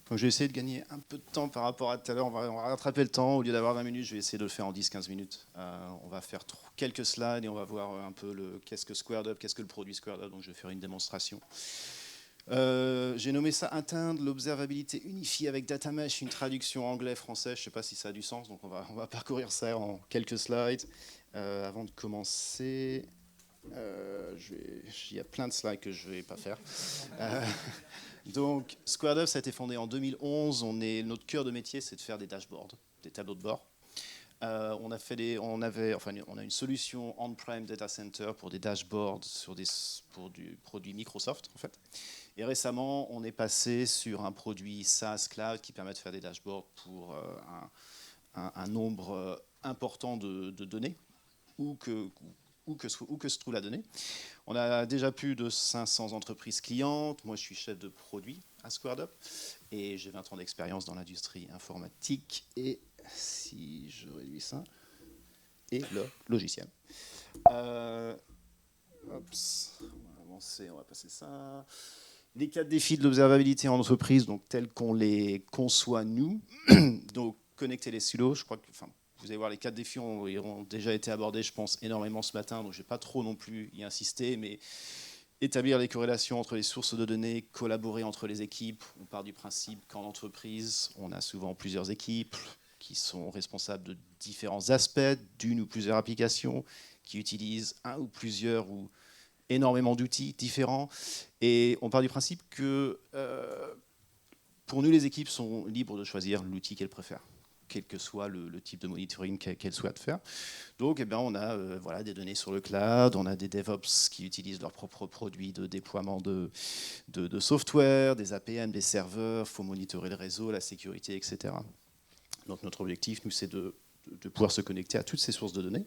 Donc je vais essayer de gagner un peu de temps par rapport à tout à l'heure. On va rattraper le temps. Au lieu d'avoir 20 minutes, je vais essayer de le faire en 10-15 minutes. On va faire quelques slides et on va voir un peu qu'est-ce que SquaredUp, qu'est-ce que le produit SquaredUp. Donc je vais faire une démonstration. J'ai nommé ça atteindre l'observabilité unifiée avec data mesh, une traduction anglais-français. Je ne sais pas si ça a du sens, donc on va parcourir ça en quelques slides. Avant de commencer, il y a plein de slides que je ne vais pas faire. Donc, SquaredUp, ça a été fondé en 2011. Notre cœur de métier, c'est de faire des dashboards, des tableaux de bord. On a une solution on-prem data center pour des dashboards pour du produit Microsoft, en fait. Et récemment, on est passé sur un produit SaaS Cloud qui permet de faire des dashboards pour un nombre important de données, où que se trouve la donnée. On a déjà plus de 500 entreprises clientes. Moi, je suis chef de produit à SquaredUp et j'ai 20 ans d'expérience dans l'industrie informatique. Et si je réduis ça, et le logiciel. On va avancer, on va passer ça. Les 4 défis de l'observabilité en entreprise, donc tels qu'on les conçoit nous. Donc, connecter les silos, je crois que... Vous allez voir, les 4 défis ont déjà été abordés, je pense, énormément ce matin, donc je ne vais pas trop non plus y insister, mais établir les corrélations entre les sources de données, collaborer entre les équipes. On part du principe qu'en entreprise, on a souvent plusieurs équipes qui sont responsables de différents aspects d'une ou plusieurs applications, qui utilisent un ou plusieurs ou énormément d'outils différents. Et on part du principe que pour nous, les équipes sont libres de choisir l'outil qu'elles préfèrent, quel que soit le type de monitoring qu'elles souhaitent faire. Donc, on a des données sur le cloud, on a des DevOps qui utilisent leurs propres produits de déploiement de software, des APM, des serveurs, il faut monitorer le réseau, la sécurité, etc. Donc, notre objectif, nous, c'est de pouvoir se connecter à toutes ces sources de données.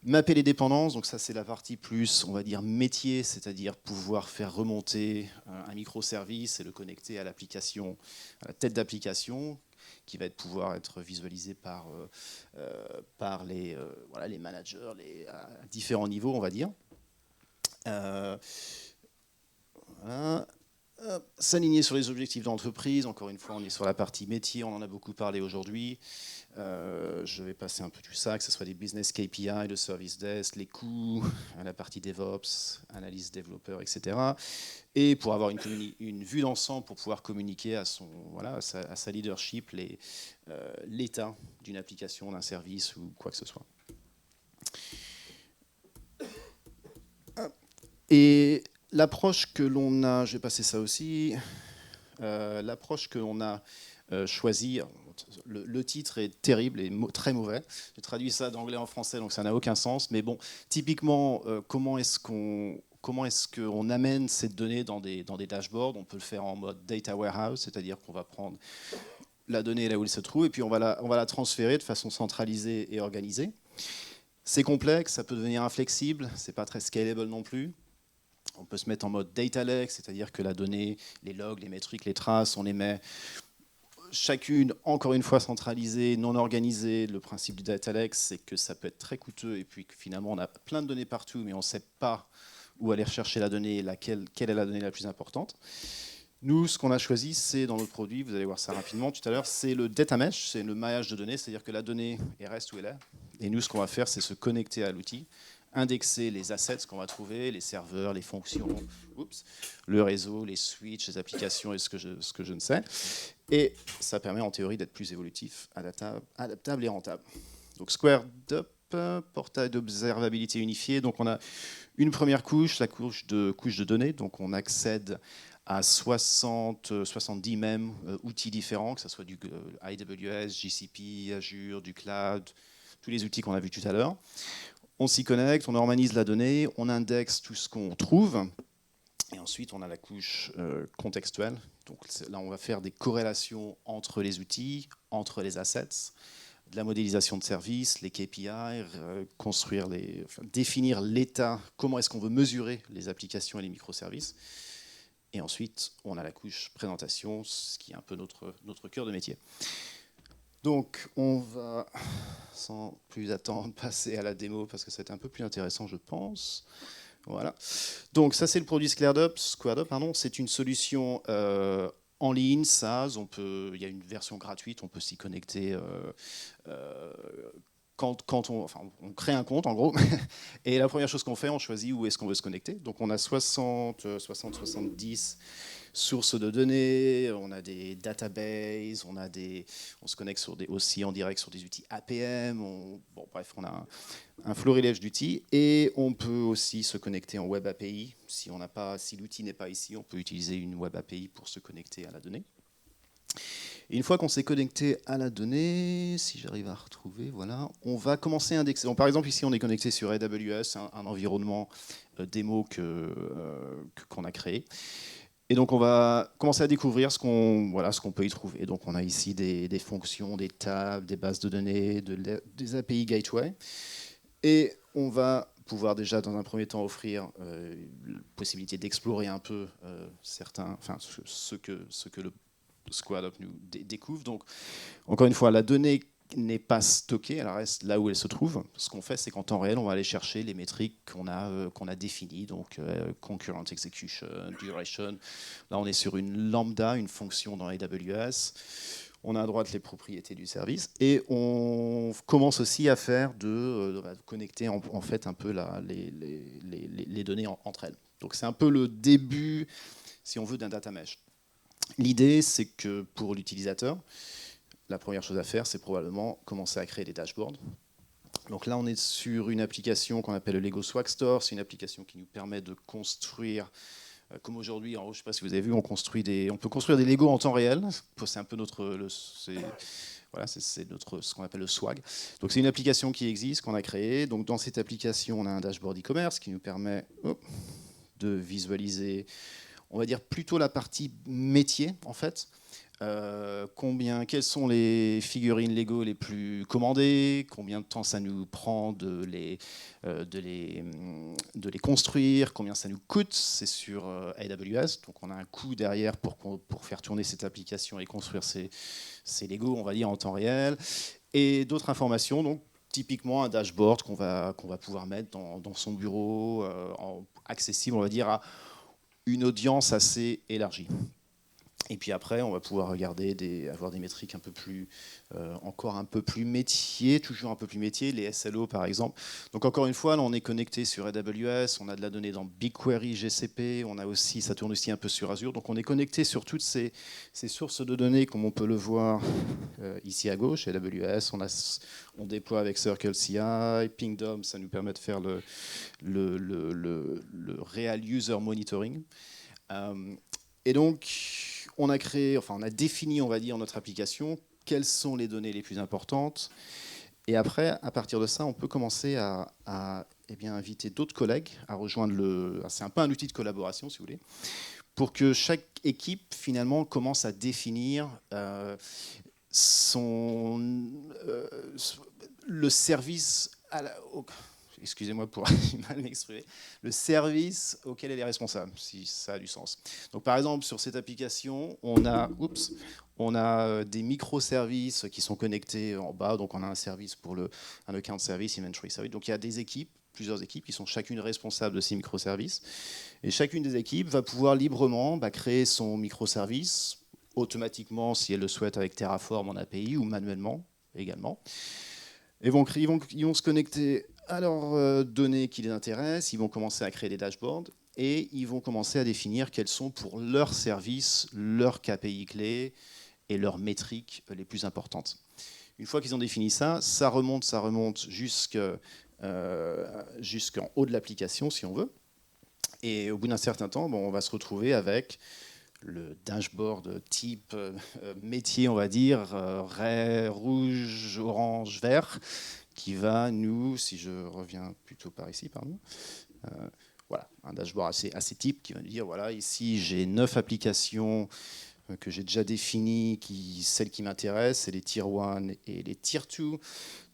Mapper les dépendances, donc ça c'est la partie plus, on va dire, métier, c'est-à-dire pouvoir faire remonter un microservice et le connecter à l'application, à la tête d'application, qui va pouvoir être visualisé par les managers à différents niveaux, on va dire. Voilà. S'aligner sur les objectifs d'entreprise, encore une fois, on est sur la partie métier, on en a beaucoup parlé aujourd'hui. Je vais passer un peu tout ça, que ce soit des business KPI, le service desk, les coûts, la partie DevOps, analyse développeur, etc. Et pour avoir une vue d'ensemble, pour pouvoir communiquer à sa leadership l'état d'une application, d'un service ou quoi que ce soit. Et l'approche que l'on a, je vais passer ça aussi, l'approche que l'on a choisie, le titre est terrible et très mauvais. J'ai traduit ça d'anglais en français, donc ça n'a aucun sens. Mais bon, typiquement, comment est-ce qu'on amène cette donnée dans des dashboards? On peut le faire en mode data warehouse, c'est-à-dire qu'on va prendre la donnée là où elle se trouve et puis on va la transférer de façon centralisée et organisée. C'est complexe, ça peut devenir inflexible, c'est pas très scalable non plus. On peut se mettre en mode data lake, c'est-à-dire que la donnée, les logs, les métriques, les traces, on les met chacune, encore une fois, centralisée, non organisée. Le principe du data lake, c'est que ça peut être très coûteux et puis que finalement, on a plein de données partout, mais on ne sait pas où aller rechercher la donnée, quelle est la donnée la plus importante. Nous, ce qu'on a choisi, c'est dans notre produit, vous allez voir ça rapidement tout à l'heure, c'est le data mesh, c'est le maillage de données, c'est-à-dire que la donnée reste où elle est. Et nous, ce qu'on va faire, c'est se connecter à l'outil, indexer les assets qu'on va trouver, les serveurs, les fonctions, le réseau, les switches, les applications et ce que je ne sais. Et ça permet en théorie d'être plus évolutif, adaptable et rentable. Donc SquaredUp, portail d'observabilité unifié. Donc on a une première couche, la couche de données. Donc on accède à 70 même outils différents, que ce soit du AWS, GCP, Azure, du cloud, tous les outils qu'on a vus tout à l'heure. On s'y connecte, on organise la donnée, on indexe tout ce qu'on trouve. Et ensuite, on a la couche contextuelle. Donc là, on va faire des corrélations entre les outils, entre les assets, de la modélisation de services, les KPI, définir l'état, comment est-ce qu'on veut mesurer les applications et les microservices. Et ensuite, on a la couche présentation, ce qui est un peu notre cœur de métier. Donc, on va, sans plus attendre, passer à la démo, parce que c'est un peu plus intéressant, je pense. Voilà. Donc ça c'est le produit SquareUp. Pardon. C'est une solution en ligne, SaaS. Il y a une version gratuite, on peut s'y connecter euh, quand on crée un compte en gros. Et la première chose qu'on fait, on choisit où est-ce qu'on veut se connecter. Donc on a 70 sources de données, on a des databases, on se connecte aussi en direct sur des outils APM. Bref, on a un florilège d'outils et on peut aussi se connecter en Web API. Si l'outil n'est pas ici, on peut utiliser une Web API pour se connecter à la donnée. Et une fois qu'on s'est connecté à la donnée, si j'arrive à retrouver, voilà, on va commencer à indexer. Donc, par exemple, ici, on est connecté sur AWS, un environnement démo qu'on a créé. Et donc, on va commencer à découvrir ce qu'on peut y trouver. Donc, on a ici des fonctions, des tables, des bases de données, des API Gateway. Et on va pouvoir déjà, dans un premier temps, offrir la possibilité d'explorer un peu ce que le SquareUp nous découvre. Donc, encore une fois, la donnée n'est pas stockée, elle reste là où elle se trouve. Ce qu'on fait, c'est qu'en temps réel, on va aller chercher les métriques qu'on a définies, donc concurrent execution, duration. Là, on est sur une lambda, une fonction dans AWS. On a à droite les propriétés du service et on commence aussi à faire de connecter en fait un peu les données entre elles. Donc c'est un peu le début, si on veut, d'un data mesh. L'idée, c'est que pour l'utilisateur, la première chose à faire, c'est probablement commencer à créer des dashboards. Donc là, on est sur une application qu'on appelle le Lego Swag Store. C'est une application qui nous permet de construire, comme aujourd'hui, en haut, je ne sais pas si vous avez vu, on peut construire des Lego en temps réel. C'est un peu ce qu'on appelle le swag. Donc c'est une application qui existe, qu'on a créée. Donc dans cette application, on a un dashboard e-commerce qui nous permet de visualiser, on va dire plutôt la partie métier en fait. Quelles sont les figurines Lego les plus commandées, combien de temps ça nous prend de les construire, combien ça nous coûte, c'est sur AWS, donc on a un coût derrière pour faire tourner cette application et construire ces Lego, on va dire, en temps réel, et d'autres informations, donc typiquement un dashboard qu'on va pouvoir mettre dans son bureau, accessible, on va dire, à une audience assez élargie. Et puis après, on va pouvoir avoir des métriques encore un peu plus métier, toujours un peu plus métier, les SLO par exemple. Donc encore une fois, là, on est connecté sur AWS, on a de la donnée dans BigQuery, GCP, ça tourne aussi un peu sur Azure. Donc on est connecté sur toutes ces sources de données, comme on peut le voir ici à gauche, AWS, on déploie avec CircleCI, Pingdom, ça nous permet de faire le Real User Monitoring. Et donc, on a défini, on va dire, notre application, quelles sont les données les plus importantes. Et après, à partir de ça, on peut commencer à inviter d'autres collègues à rejoindre c'est un peu un outil de collaboration, si vous voulez, pour que chaque équipe, finalement, commence à définir le service excusez-moi pour mal m'exprimer, le service auquel elle est responsable, si ça a du sens. Donc par exemple, sur cette application, on a des microservices qui sont connectés en bas, donc on a un service pour un account service, inventory service. Donc il y a plusieurs équipes qui sont chacune responsables de ces microservices. Et chacune des équipes va pouvoir librement créer son microservice, automatiquement si elle le souhaite avec Terraform en API ou manuellement également. Ils vont se connecter à leurs données qui les intéressent, ils vont commencer à créer des dashboards et ils vont commencer à définir quels sont pour leurs services, leurs KPI clés et leurs métriques les plus importantes. Une fois qu'ils ont défini ça, ça remonte jusqu'en haut de l'application si on veut. Et au bout d'un certain temps, on va se retrouver avec le dashboard type métier, on va dire, rouge, orange, vert, qui va si je reviens plutôt par ici, pardon, voilà, un dashboard assez type qui va nous dire, voilà, ici j'ai 9 applications que j'ai déjà définies, celles qui m'intéressent, c'est les Tier 1 et les Tier 2.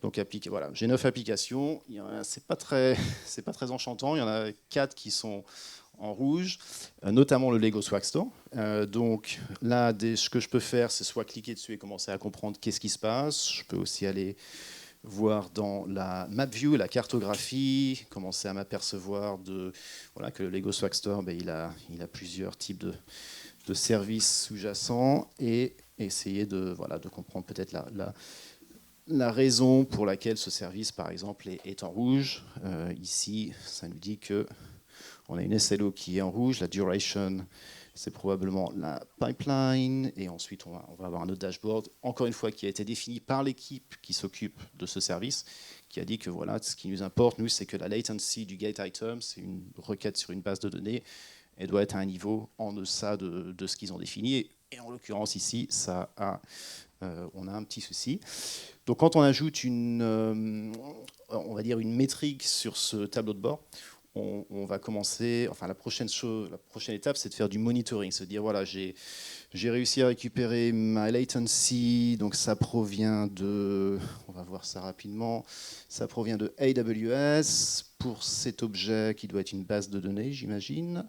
Donc voilà, j'ai 9 applications, c'est pas très enchantant, il y en a 4 qui sont en rouge, notamment le Lego Swag Store. Donc là, ce que je peux faire, c'est soit cliquer dessus et commencer à comprendre qu'est-ce qui se passe. Je peux aussi aller voir dans la map view, la cartographie, commencer à m'apercevoir que le Lego Swag Store, il a plusieurs types de services sous-jacents et essayer de comprendre peut-être la raison pour laquelle ce service, par exemple, est en rouge. Ici, ça nous dit qu'on a une SLO qui est en rouge, la duration, c'est probablement la pipeline, et ensuite on va avoir un autre dashboard, encore une fois, qui a été défini par l'équipe qui s'occupe de ce service, qui a dit que voilà, ce qui nous importe, nous, c'est que la latency du gate item, c'est une requête sur une base de données, elle doit être à un niveau en deçà de ce qu'ils ont défini, et en l'occurrence ici, on a un petit souci. Donc quand on ajoute on va dire une métrique sur ce tableau de bord, on va commencer, enfin la prochaine étape, c'est de faire du monitoring, se dire voilà, j'ai réussi à récupérer ma latency, donc ça provient on va voir ça rapidement, ça provient de AWS pour cet objet qui doit être une base de données, j'imagine.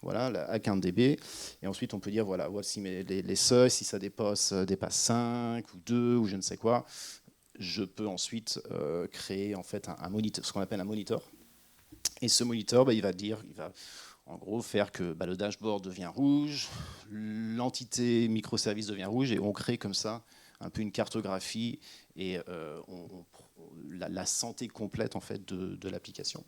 Voilà, la AccountDB. Et ensuite, on peut dire, voilà, voici les seuils, si ça dépasse 5 ou 2 ou je ne sais quoi, je peux ensuite créer en fait un moniteur, ce qu'on appelle un monitor. Et ce monitor, il va en gros faire que le dashboard devient rouge, l'entité microservice devient rouge, et on crée comme ça un peu une cartographie et la santé complète en fait de l'application.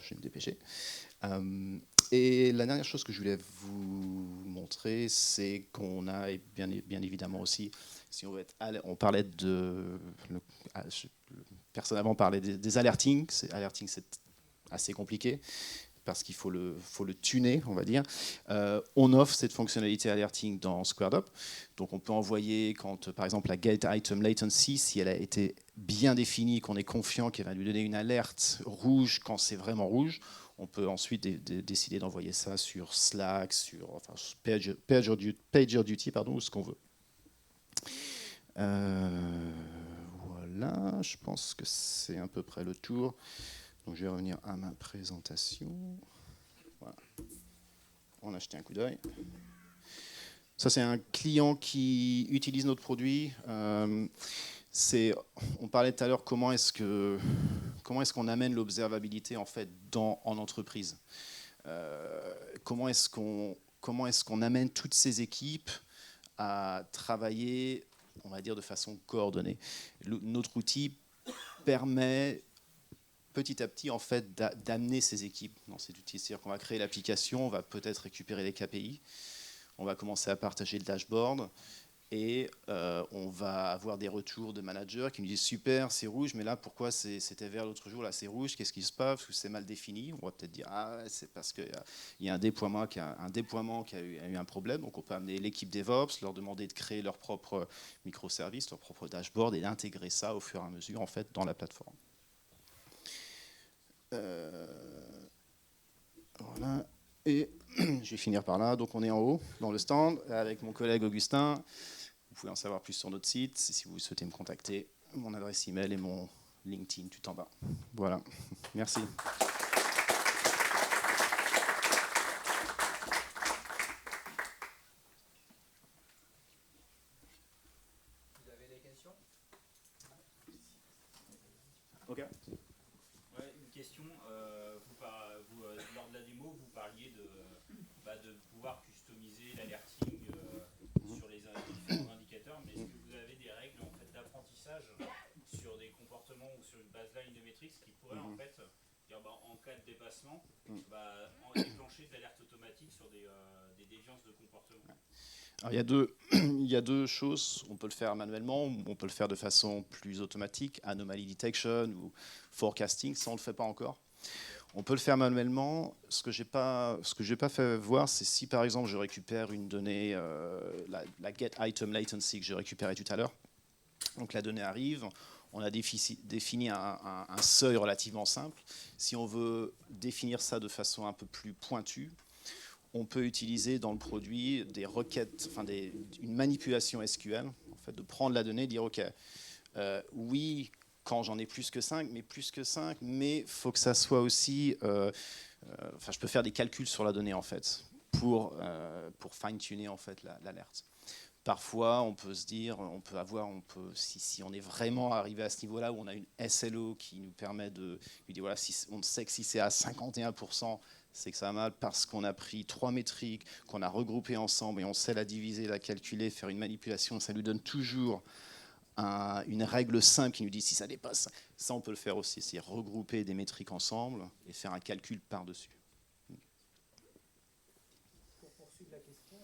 Je vais me dépêcher. Et la dernière chose que je voulais vous montrer, c'est qu'on a, et bien évidemment aussi, si on parlait personne avant parlait des alertings. Alerting, c'est assez compliqué parce qu'il faut le tuner, on va dire. On offre cette fonctionnalité alerting dans SquareUp. Donc on peut envoyer quand, par exemple, la get item latency, si elle a été bien définie, qu'on est confiant qu'elle va lui donner une alerte rouge quand c'est vraiment rouge, on peut ensuite décider d'envoyer ça sur Slack, sur PagerDuty, ou ce qu'on veut. Voilà, je pense que c'est à peu près le tour. Donc je vais revenir à ma présentation. Voilà. On a jeté un coup d'œil. Ça, c'est un client qui utilise notre produit. On parlait tout à l'heure comment est-ce qu'on amène l'observabilité en fait en entreprise. Comment est-ce qu'on amène toutes ces équipes à travailler, on va dire, de façon coordonnée. Notre outil permet petit à petit en fait d'amener ces équipes dans cet outil. C'est-à-dire qu'on va créer l'application, on va peut-être récupérer les KPI, on va commencer à partager le dashboard et on va avoir des retours de managers qui nous disent super, c'est rouge, mais là pourquoi c'était vert l'autre jour, là c'est rouge, qu'est-ce qui se passe, ou c'est mal défini. On va peut-être dire c'est parce qu'il y a un déploiement qui a eu un problème. Donc on peut amener l'équipe DevOps, leur demander de créer leur propre microservice, leur propre dashboard et d'intégrer ça au fur et à mesure en fait dans la plateforme. Voilà. Et je vais finir par là. Donc on est en haut, dans le stand, avec mon collègue Augustin. Vous pouvez en savoir plus sur notre site. Si vous souhaitez me contacter, mon adresse email et mon LinkedIn tout en bas. Voilà. Merci. Vous avez des questions? Ok. Ouais, une question. Lors de la démo, vous parliez de pouvoir customiser l'alerting sur les différents indicateurs, mais est-ce que vous avez des règles en fait, d'apprentissage sur des comportements ou sur une baseline de métriques qui pourraient en fait dire, en cas de dépassement déclencher de l'alerte automatique sur des déviances de comportement? Alors, il y a deux choses. On peut le faire manuellement ou on peut le faire de façon plus automatique, anomaly detection ou forecasting. Ça, on ne le fait pas encore. On peut le faire manuellement. Ce que j'ai pas fait voir, c'est si par exemple je récupère une donnée, la get item latency que j'ai récupérée tout à l'heure. Donc la donnée arrive. On a défini un seuil relativement simple. Si on veut définir ça de façon un peu plus pointue, on peut utiliser dans le produit des requêtes, une manipulation SQL, en fait, de prendre la donnée et dire OK, oui, quand j'en ai plus que 5, mais il faut que ça soit aussi, je peux faire des calculs sur la donnée en fait pour fine-tuner en fait l'alerte. Parfois, on peut se dire, si on est vraiment arrivé à ce niveau-là où on a une SLO qui nous permet de lui dire, voilà, on sait que si c'est à 51%, c'est que ça va mal parce qu'on a pris 3 métriques, qu'on a regroupées ensemble et on sait la diviser, la calculer, faire une manipulation, ça nous donne toujours une règle simple qui nous dit si ça dépasse. Ça, on peut le faire aussi, c'est regrouper des métriques ensemble et faire un calcul par-dessus. Pour poursuivre la question,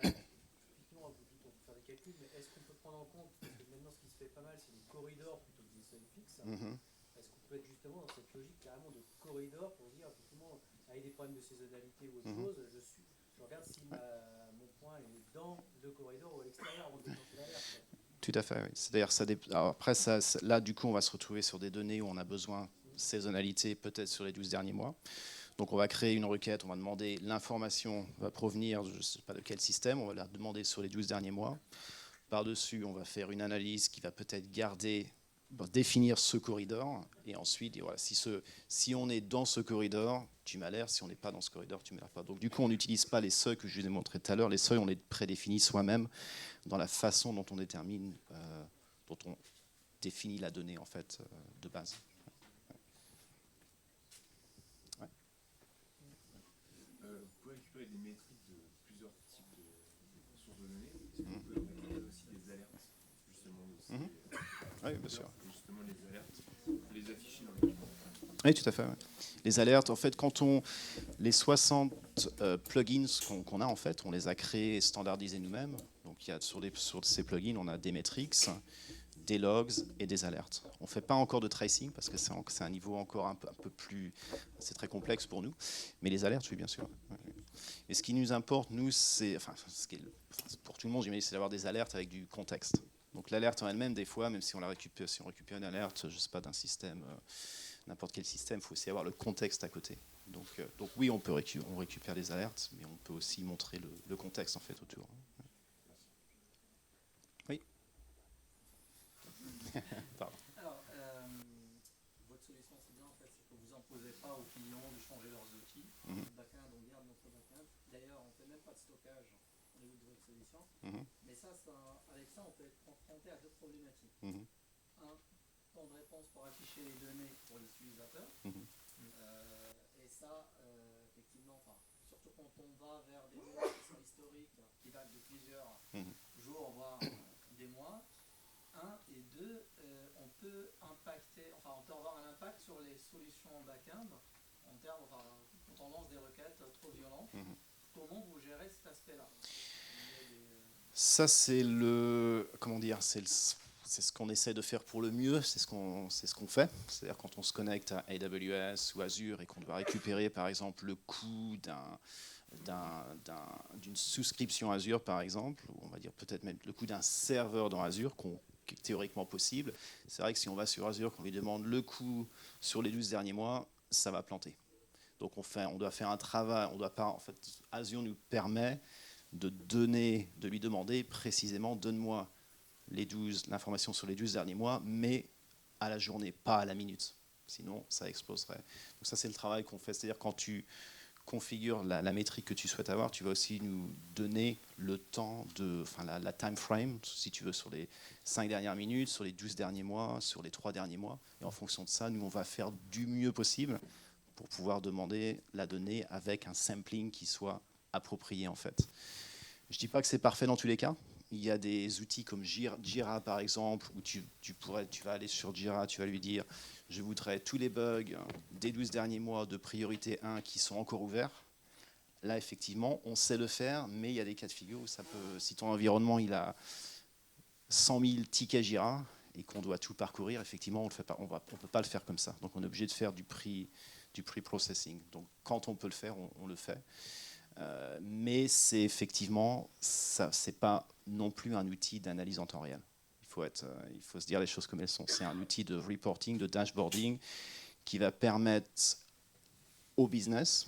effectivement, vous dites qu'on peut faire des calculs, mais est-ce qu'on peut prendre en compte, parce que maintenant ce qui se fait pas mal, c'est des corridors plutôt que des seuils fixes. Est-ce qu'on peut être justement dans cette logique carrément de corridor pour dire, effectivement, avec des problèmes de saisonnalité ou autre chose, je regarde si mon point est dans le corridor ou à l'extérieur avant de déclencher l'alerte. Tout à fait, oui. C'est-à-dire, après, là, du coup, on va se retrouver sur des données où on a besoin de saisonnalité, peut-être sur les 12 derniers mois. Donc, on va créer une requête, on va demander l'information va provenir, je ne sais pas de quel système, on va la demander sur les 12 derniers mois. Par-dessus, on va faire une analyse qui va peut-être définir ce corridor. Et ensuite, voilà, si on est dans ce corridor, tu m'alertes. Si on n'est pas dans ce corridor, tu ne m'alertes pas. Donc, du coup, on n'utilise pas les seuils que je vous ai montrés tout à l'heure. Les seuils, on les prédéfinit soi-même dans la façon dont on détermine, dont on définit la donnée en fait de base. Ouais. Vous pouvez récupérer des métriques de plusieurs types de sources de données. Est-ce que vous pouvez récupérer aussi des alertes, justement Oui, bien sûr. Justement, les alertes, les afficher dans les documents. Oui, tout à fait. Ouais. Les alertes, en fait, les 60 plugins qu'on a, en fait, on les a créés et standardisés nous-mêmes. Donc, sur ces plugins, on a des metrics, des logs et des alertes. On ne fait pas encore de tracing parce que c'est un niveau encore un peu plus... C'est très complexe pour nous. Mais les alertes, oui, bien sûr. Et ce qui nous importe, nous, c'est... pour tout le monde, j'imagine, c'est d'avoir des alertes avec du contexte. Donc l'alerte en elle-même, des fois, même si on récupère une alerte, je ne sais pas, d'un système, n'importe quel système, il faut aussi avoir le contexte à côté. Donc oui, on récupère les alertes, mais on peut aussi montrer le contexte en fait autour. Oui. Pardon. Alors, votre solution, c'est bien en fait, c'est que vous n'imposez pas aux clients de changer leurs outils. Backend, on garde notre backend. D'ailleurs, on ne fait même pas de stockage au niveau de votre solution. Mais avec ça, on peut être confronté à deux problématiques. Un, temps de réponse pour afficher les données pour les utilisateurs. Et ça, effectivement, surtout quand on va vers des données qui sont historiques, qui datent de plusieurs jours, voire des mois. Un, et deux, on peut avoir un impact sur les solutions back-end en termes, quand on lance des requêtes trop violentes. Comment vous gérez cet aspect-là? Ça, c'est c'est ce qu'on essaie de faire pour le mieux, c'est ce qu'on fait. C'est-à-dire quand on se connecte à AWS ou Azure et qu'on doit récupérer, par exemple, le coût d'une souscription Azure, par exemple, ou on va dire peut-être même le coût d'un serveur dans Azure, qui est théoriquement possible. C'est vrai que si on va sur Azure, qu'on lui demande le coût sur les 12 derniers mois, ça va planter. Donc on doit faire un travail, Azure nous permet de lui demander précisément, donne-moi l'information sur les 12 derniers mois, mais à la journée, pas à la minute. Sinon, ça exploserait. Donc ça, c'est le travail qu'on fait. C'est-à-dire quand tu configures la métrique que tu souhaites avoir, tu vas aussi nous donner le temps la time frame, si tu veux, sur les 5 dernières minutes, sur les 12 derniers mois, sur les 3 derniers mois. Et en fonction de ça, nous, on va faire du mieux possible pour pouvoir demander la donnée avec un sampling qui soit approprié, en fait. Je ne dis pas que c'est parfait dans tous les cas. Il y a des outils comme Jira, par exemple, où tu vas aller sur Jira, tu vas lui dire « Je voudrais tous les bugs des 12 derniers mois de priorité 1 qui sont encore ouverts ». Là, effectivement, on sait le faire, mais il y a des cas de figure où si ton environnement il a 100 000 tickets Jira et qu'on doit tout parcourir, effectivement, on ne peut pas le faire comme ça. Donc, on est obligé de faire du pre-processing. Donc, quand on peut le faire, on le fait. Mais c'est effectivement, c'est pas non plus un outil d'analyse en temps réel. Il faut se dire les choses comme elles sont. C'est un outil de reporting, de dashboarding, qui va permettre au business,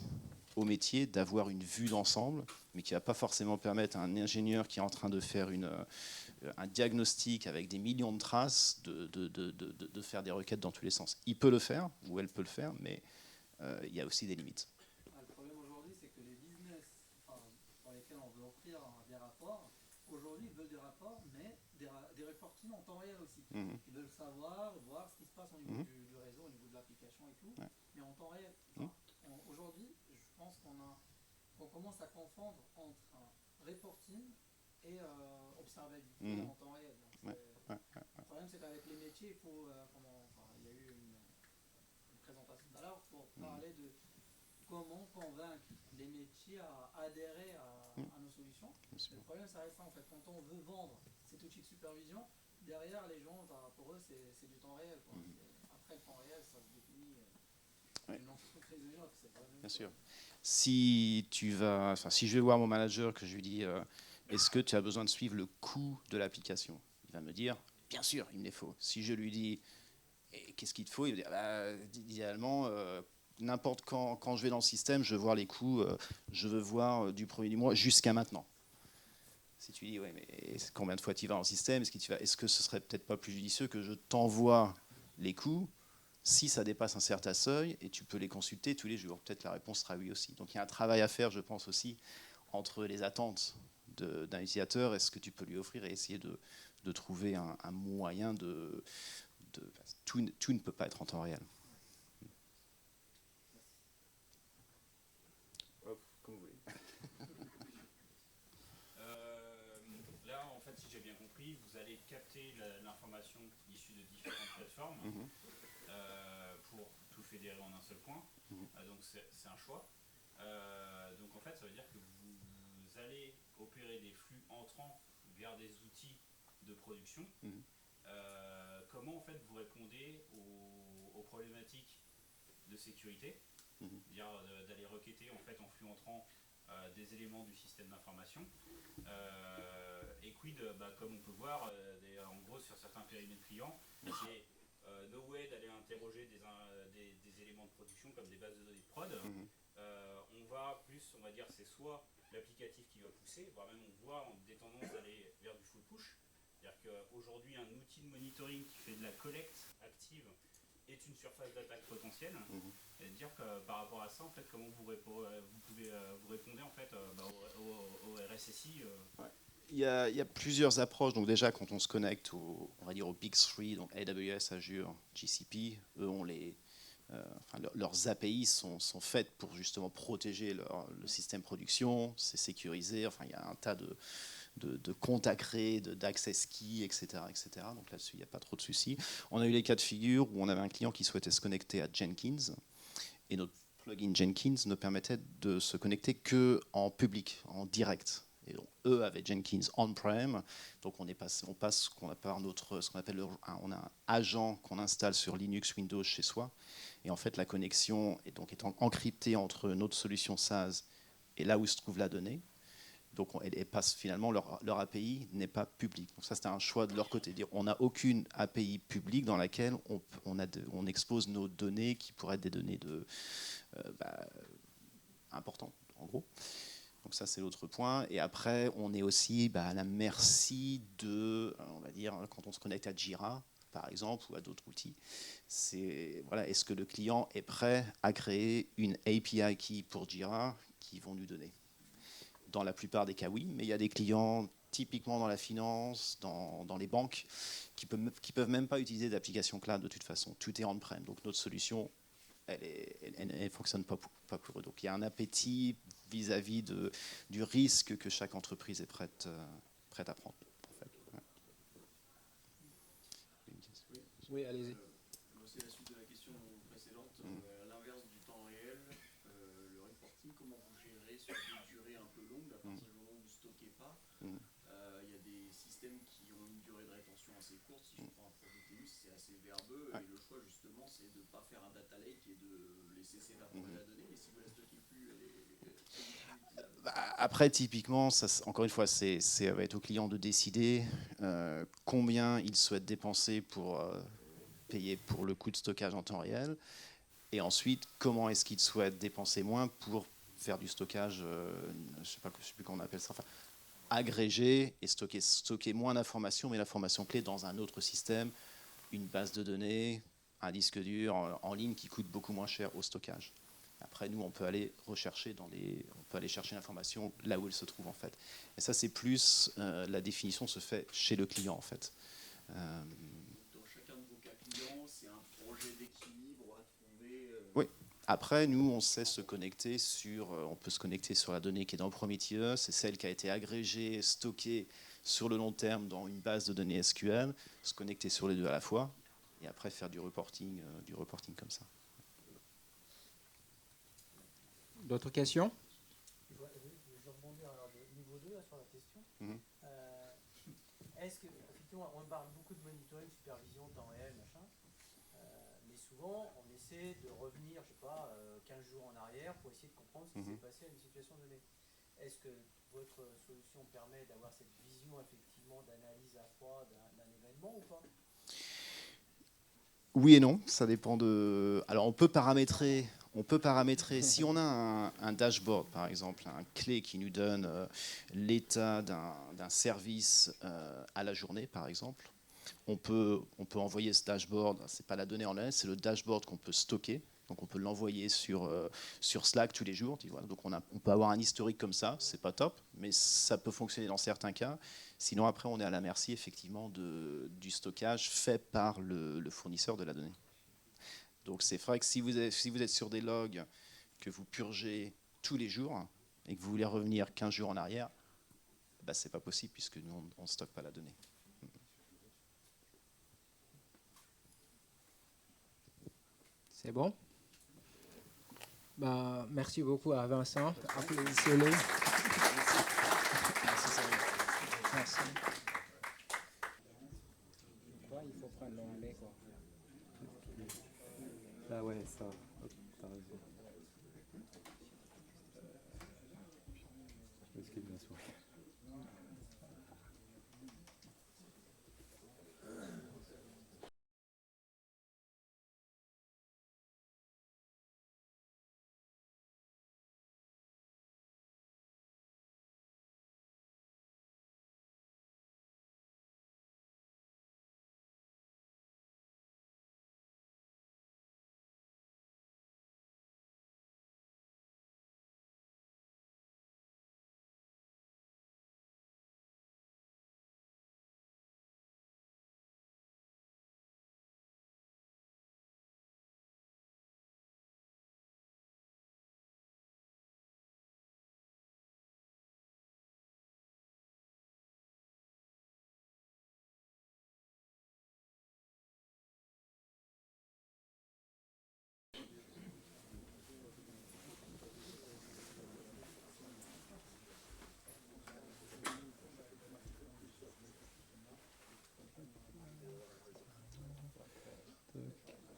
au métier, d'avoir une vue d'ensemble, mais qui ne va pas forcément permettre à un ingénieur qui est en train de faire un diagnostic avec des millions de traces de faire des requêtes dans tous les sens. Il peut le faire, ou elle peut le faire, mais il y a aussi des limites. Le problème aujourd'hui, c'est que les business pour lesquels on veut offrir des rapports, aujourd'hui, d'accord, mais des reportings en temps réel aussi. Mhm. Ils veulent savoir, voir ce qui se passe au niveau Mhm. du réseau, au niveau de l'application et tout, Ouais. mais en temps réel. Mhm. Aujourd'hui, je pense qu'on commence à confondre entre un reporting et observabilité Mhm. en temps réel. Donc, Ouais. Ouais. le problème, c'est qu'avec les métiers, il faut, il y a eu une présentation tout à l'heure pour parler de comment convaincre les métiers à adhérer à nos solutions. Bien sûr. Mais le problème, ça reste ça en fait. Quand on veut vendre cet outil de supervision, derrière les gens, pour eux, c'est du temps réel. Quoi. Après, le temps réel, ça se définit d'une entreprise à une autre. C'est pas la même Bien chose. sûr. Si je vais voir mon manager, que je lui dis est-ce que tu as besoin de suivre le coût de l'application, il va me dire bien sûr, il me les faut. Si je lui dis et qu'est-ce qu'il te faut, il va dire idéalement n'importe quand je vais dans le système, je veux voir les coûts, je veux voir du premier du mois jusqu'à maintenant. Si tu dis ouais, mais combien de fois tu vas dans le système, est-ce que ce serait peut-être pas plus judicieux que je t'envoie les coûts si ça dépasse un certain seuil, et tu peux les consulter tous les jours? Peut-être la réponse sera oui aussi. Donc il y a un travail à faire, je pense aussi, entre les attentes d'un utilisateur et ce que tu peux lui offrir, et essayer de trouver un moyen tout ne peut pas être en temps réel. Comme vous voulez. Là, en fait, si j'ai bien compris, vous allez capter l'information issue de différentes plateformes pour tout fédérer en un seul point. Donc c'est un choix. Donc en fait, ça veut dire que vous allez opérer des flux entrants vers des outils de production. Comment en fait vous répondez aux problématiques de sécurité, c'est-à-dire d'aller requêter en fait en flux entrant des éléments du système d'information, et quid, comme on peut voir en gros sur certains périmètres clients, c'est no way d'aller interroger des éléments de production comme des bases de données de prod. On va plus, on va dire, c'est soit l'applicatif qui va pousser, voire même on voit des tendances d'aller vers du full push. C'est-à-dire qu'aujourd'hui, un outil de monitoring qui fait de la collecte active est une surface d'attaque potentielle. Et dire que par rapport à ça, en fait, comment vous répondez en fait au RSSI Il y a plusieurs approches. Donc déjà, quand on se connecte on va dire aux Big Three, donc AWS, Azure, GCP, eux ont leurs API sont faites pour justement protéger le système production, c'est sécurisé. Enfin, il y a un tas de comptes à créer, d'access key, etc., etc. Donc là-dessus, il n'y a pas trop de soucis. On a eu les cas de figure où on avait un client qui souhaitait se connecter à Jenkins, et notre plugin Jenkins ne permettait de se connecter qu'en public, en direct. Et donc, eux avaient Jenkins on-prem, donc on passe qu'on appelle on a un agent qu'on installe sur Linux, Windows chez soi, et en fait la connexion est encryptée entre notre solution SaaS et là où se trouve la donnée. Donc elle passe finalement, leur API n'est pas publique. Donc ça, c'était un choix de leur côté. Dire, on n'a aucune API publique dans laquelle on expose nos données qui pourraient être des données importantes, en gros. Donc ça, c'est l'autre point. Et après, on est aussi à la merci on va dire, quand on se connecte à Jira, par exemple, ou à d'autres outils, est-ce que le client est prêt à créer une API key pour Jira qu'ils vont lui donner? Dans la plupart des cas, oui, mais il y a des clients, typiquement dans la finance, dans les banques, qui peuvent même pas utiliser d'application cloud de toute façon. Tout est on-prem. Donc notre solution, elle ne fonctionne pas pour eux. Donc il y a un appétit vis-à-vis du risque que chaque entreprise est prête à prendre. En fait. Oui, allez-y. C'est la suite de la question précédente. À l'inverse du temps réel, le reporting, comment vous gérez sur des durées un peu longues, à partir du moment où vous ne stockez pas? Il y a des systèmes qui ont une durée de rétention assez courte. Si je prends un Prometheus, c'est assez verbeux. Et le choix, justement, c'est de ne pas faire un data lake et de laisser s'évaporer la donnée. Mais si vous ne la stockez plus, elle est plus utilisable. Après, typiquement, encore une fois, ça va être au client de décider combien il souhaite dépenser pour payer pour le coût de stockage en temps réel, et ensuite comment est-ce qu'il souhaite dépenser moins pour faire du stockage, je ne sais plus comment on appelle ça, agrégé, et stocker moins d'informations, mais l'information clé dans un autre système, une base de données, un disque dur en ligne qui coûte beaucoup moins cher au stockage. Après, nous, on peut aller rechercher on peut aller chercher l'information là où elle se trouve en fait. Et ça, c'est plus la définition se fait chez le client en fait. Dans chacun de vos cas clients, c'est un projet d'équilibre à trouver. Oui. Après, nous, on sait se connecter on peut se connecter sur la donnée qui est dans Prometheus, c'est celle qui a été agrégée, stockée sur le long terme dans une base de données SQL, se connecter sur les deux à la fois, et après faire du reporting comme ça. D'autres questions? Je vais rebondir alors de niveau 2 là, sur la question. Est-ce que, effectivement, on parle beaucoup de monitoring, supervision, temps réel, machin, mais souvent on essaie de revenir, je sais pas, 15 jours en arrière pour essayer de comprendre ce qui s'est passé à une situation donnée. Est-ce que votre solution permet d'avoir cette vision effectivement d'analyse à froid d'un événement ou pas? Oui et non, ça dépend de... Alors on peut paramétrer, si on a un dashboard par exemple, un clé qui nous donne l'état d'un service à la journée par exemple, on peut envoyer ce dashboard, c'est pas la donnée en elle, c'est le dashboard qu'on peut stocker. Donc on peut l'envoyer sur Slack tous les jours. Donc on peut avoir un historique comme ça, c'est pas top, mais ça peut fonctionner dans certains cas. Sinon après on est à la merci effectivement du stockage fait par le fournisseur de la donnée. Donc c'est vrai que si vous êtes sur des logs que vous purgez tous les jours et que vous voulez revenir 15 jours en arrière, bah, c'est pas possible puisque nous on ne stocke pas la donnée. C'est bon? Bah, merci beaucoup à Vincent. Applaudissez-le. Merci. Toi, il faut prendre l'onglet, quoi. Ah ouais, ça, t'as raison. Je vais bien sûr.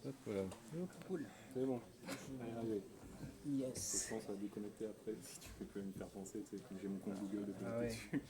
Hop, voilà. Cool. C'est bon. Allez, Yes. je pense à déconnecter après si tu peux quand même me faire penser, tu sais, que j'ai mon compte Google de connecter Ah ouais. dessus.